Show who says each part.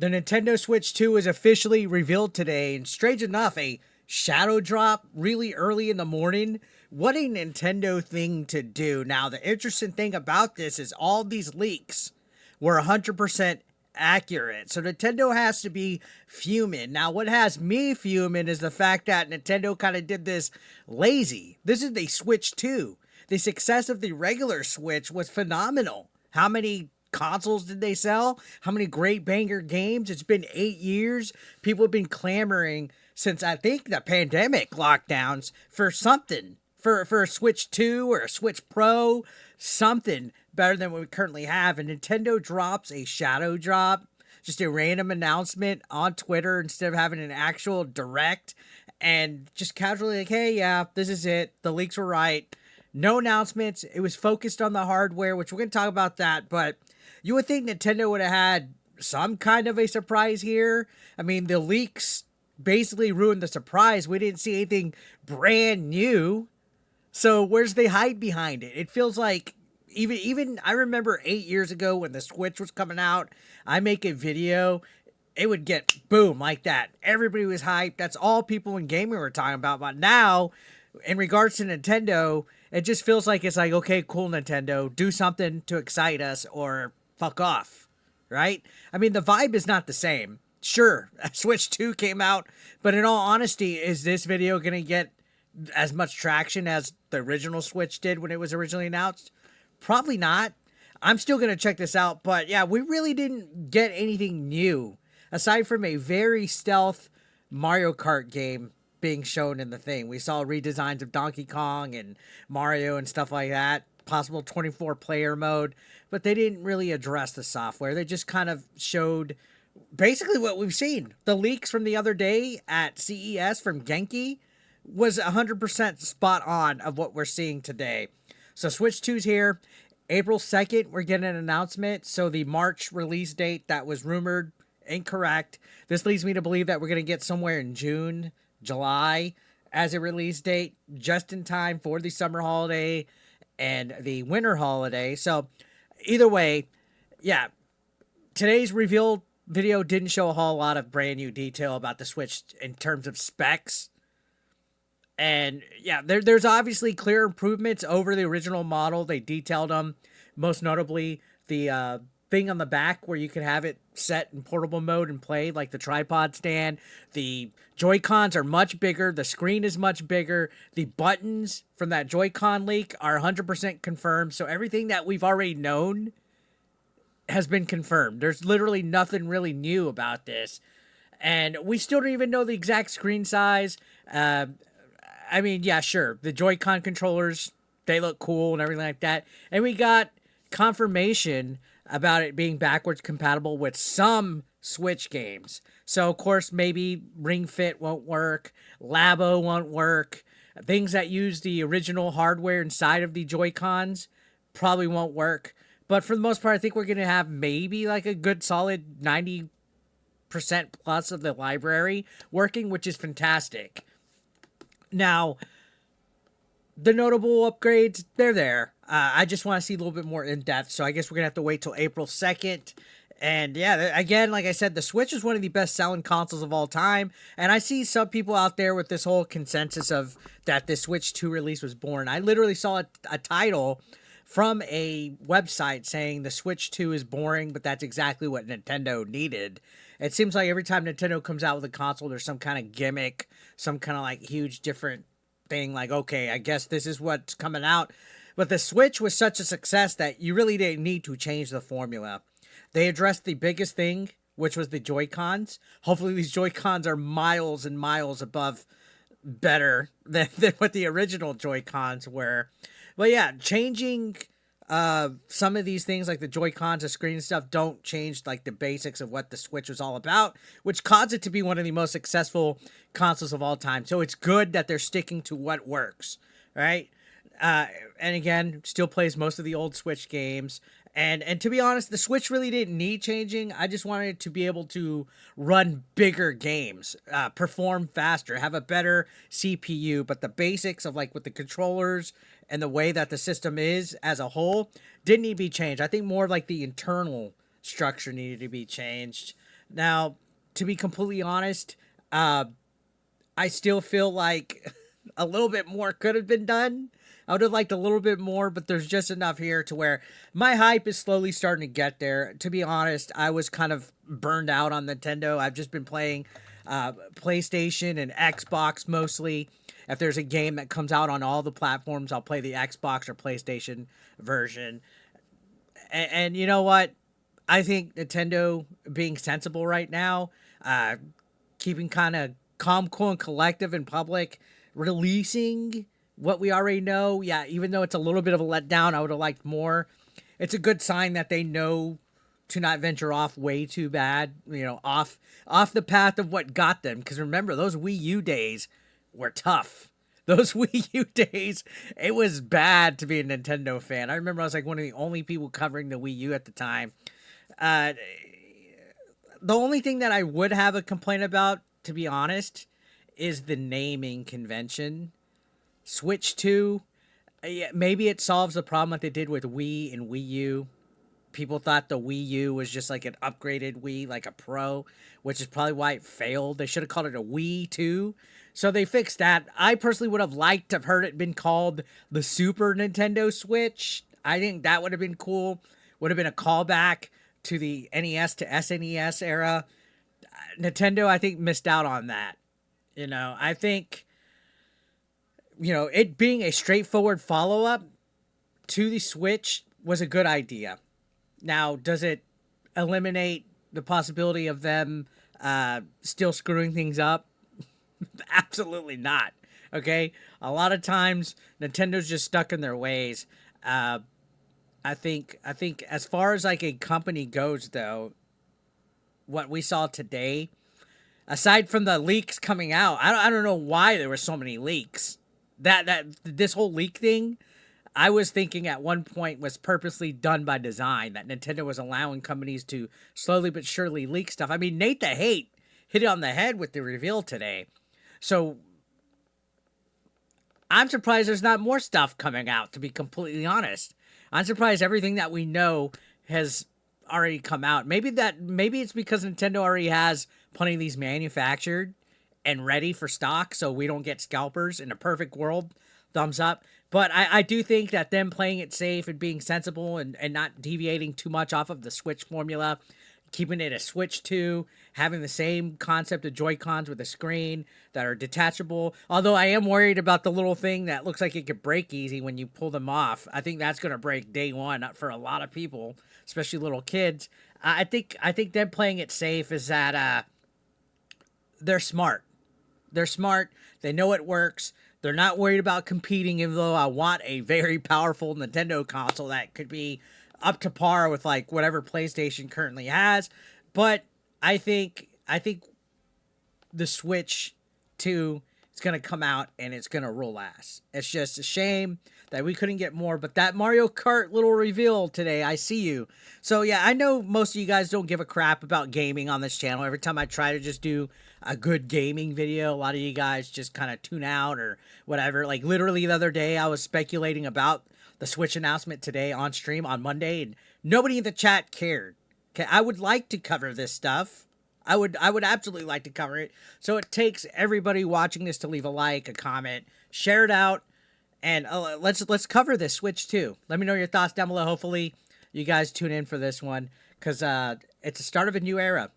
Speaker 1: The Nintendo Switch 2 is officially revealed today, and strange enough, a shadow drop really early in the morning. What a Nintendo thing to do. Now, the interesting thing about this is all these leaks were 100% accurate. So Nintendo has to be fuming. Now, what has me fuming is the fact that Nintendo kind of did this lazy. This is the Switch 2. The success of the regular Switch was phenomenal. How many consoles did they sell? How many great banger games? It's been 8 years. People have been clamoring since I think the pandemic lockdowns for something. For a Switch 2 or a Switch Pro, something better than what we currently have. And Nintendo drops a shadow drop, just a random announcement on Twitter instead of having an actual direct, and just casually like, hey, yeah, this is it. The leaks were right. No announcements. It was focused on the hardware, which we're going to talk about that. But you would think Nintendo would have had some kind of a surprise here. I mean, the leaks basically ruined the surprise. We didn't see anything brand new. So where's the hype behind it? It feels like even I remember 8 years ago when the Switch was coming out, I make a video, it would get boom like that. Everybody was hyped. That's all people in gaming were talking about. But now, in regards to Nintendo, it just feels like it's like, okay, cool, Nintendo, do something to excite us or fuck off, right? I mean, the vibe is not the same. Sure, Switch 2 came out, but in all honesty, is this video going to get as much traction as the original Switch did when it was originally announced? Probably not. I'm still going to check this out, but yeah, we really didn't get anything new aside from a very stealth Mario Kart game being shown in the thing. We saw redesigns of Donkey Kong and Mario and stuff like that, possible 24 player mode, but they didn't really address the software. They just kind of showed basically what we've seen. The leaks from the other day at CES from Genki was 100% spot on of what we're seeing today. So Switch 2's here. April 2nd, we're getting an announcement. So the March release date that was rumored, incorrect. This leads me to believe that we're going to get somewhere in June, July as a release date, just in time for the summer holiday and the winter holiday. So either way, yeah, today's reveal video didn't show a whole lot of brand new detail about the Switch in terms of specs. And yeah, there's obviously clear improvements over the original model. They detailed them, most notably the thing on the back where you can have it set in portable mode and play, like the tripod stand. The Joy-Cons are much bigger. The screen is much bigger. The buttons from that Joy-Con leak are 100% confirmed. So everything that we've already known has been confirmed. There's literally nothing really new about this. And we still don't even know the exact screen size. I mean, yeah, sure. The Joy-Con controllers, they look cool and everything like that. And we got confirmation about it being backwards compatible with some Switch games. So, of course, maybe Ring Fit won't work. Labo won't work. Things that use the original hardware inside of the Joy-Cons probably won't work. But for the most part, I think we're going to have maybe like a good solid 90% plus of the library working, which is fantastic. Now, the notable upgrades, they're there. I just want to see a little bit more in depth. So I guess we're going to have to wait till April 2nd. And yeah, again, like I said, the Switch is one of the best selling consoles of all time. And I see some people out there with this whole consensus of that the Switch 2 release was born. I literally saw a title from a website saying the Switch 2 is boring, but that's exactly what Nintendo needed. It seems like every time Nintendo comes out with a console, there's some kind of gimmick, some kind of like huge different thing. Like, okay, I guess this is what's coming out. But the Switch was such a success that you really didn't need to change the formula. They addressed the biggest thing, which was the Joy-Cons. Hopefully these Joy-Cons are miles and miles above better than what the original Joy-Cons were. But yeah, changing some of these things like the Joy-Cons, the screen and stuff don't change like the basics of what the Switch was all about, which caused it to be one of the most successful consoles of all time. So it's good that they're sticking to what works, right? And again, still plays most of the old Switch games. And to be honest, the Switch really didn't need changing. I just wanted it to be able to run bigger games, perform faster, have a better CPU. But the basics of like with the controllers and the way that the system is as a whole didn't need to be changed. I think more of like the internal structure needed to be changed. Now, to be completely honest, uh, I still feel like a little bit more could have been done. I would have liked a little bit more, but there's just enough here to where my hype is slowly starting to get there. To be honest, I was kind of burned out on Nintendo. I've just been playing PlayStation and Xbox mostly. If there's a game that comes out on all the platforms, I'll play the Xbox or PlayStation version. And you know what? I think Nintendo being sensible right now, uh, keeping kind of calm, cool, and collective in public, releasing what we already know. Yeah, even though it's a little bit of a letdown, I would have liked more. It's a good sign that they know to not venture off way too bad, off the path of what got them. Because remember, those Wii U days were tough. Those Wii U days, it was bad to be a Nintendo fan. I remember I was like one of the only people covering the Wii U at the time. Uh, the only thing that I would have a complaint about, to be honest, is the naming convention. Switch 2, yeah, maybe it solves the problem that they did with Wii and Wii U. People thought the Wii U was just like an upgraded Wii, like a Pro, which is probably why it failed. They should have called it a Wii 2. So they fixed that. I personally would have liked to have heard it been called the Super Nintendo Switch. I think that would have been cool. Would have been a callback to the NES to SNES era. Nintendo, I think, missed out on that. I think, it being a straightforward follow up to the Switch was a good idea. Now, does it eliminate the possibility of them still screwing things up? Absolutely not. Okay, a lot of times Nintendo's just stuck in their ways. Uh, I think as far as like a company goes, though, what we saw today, aside from the leaks coming out, I don't know why there were so many leaks. That this whole leak thing, I was thinking at one point was purposely done by design. That Nintendo was allowing companies to slowly but surely leak stuff. I mean, Nate the Hate hit it on the head with the reveal today. So I'm surprised there's not more stuff coming out, to be completely honest. I'm surprised everything that we know has already come out. Maybe it's because Nintendo already has plenty of these manufactured and ready for stock, so we don't get scalpers. In a perfect world, thumbs up. But I do think that them playing it safe and being sensible and not deviating too much off of the Switch formula, keeping it a Switch 2, having the same concept of Joy-Cons with a screen that are detachable. Although I am worried about the little thing that looks like it could break easy when you pull them off. I think that's going to break day one for a lot of people, especially little kids. I think them playing it safe is that they're smart. They're smart. They know it works. They're not worried about competing, even though I want a very powerful Nintendo console that could be up to par with like whatever PlayStation currently has. But I think the Switch 2 is gonna come out and it's gonna roll ass. It's just a shame that we couldn't get more. But that Mario Kart little reveal today, I see you. So yeah, I know most of you guys don't give a crap about gaming on this channel. Every time I try to just do a good gaming video, a lot of you guys just kind of tune out or whatever. Like literally the other day, I was speculating about the Switch announcement today on stream on Monday, and nobody in the chat cared. Okay, I would like to cover this stuff. I would absolutely like to cover it. So it takes everybody watching this to leave a like, a comment, share it out, and let's cover this Switch too. Let me know your thoughts down below. Hopefully, you guys tune in for this one because it's the start of a new era.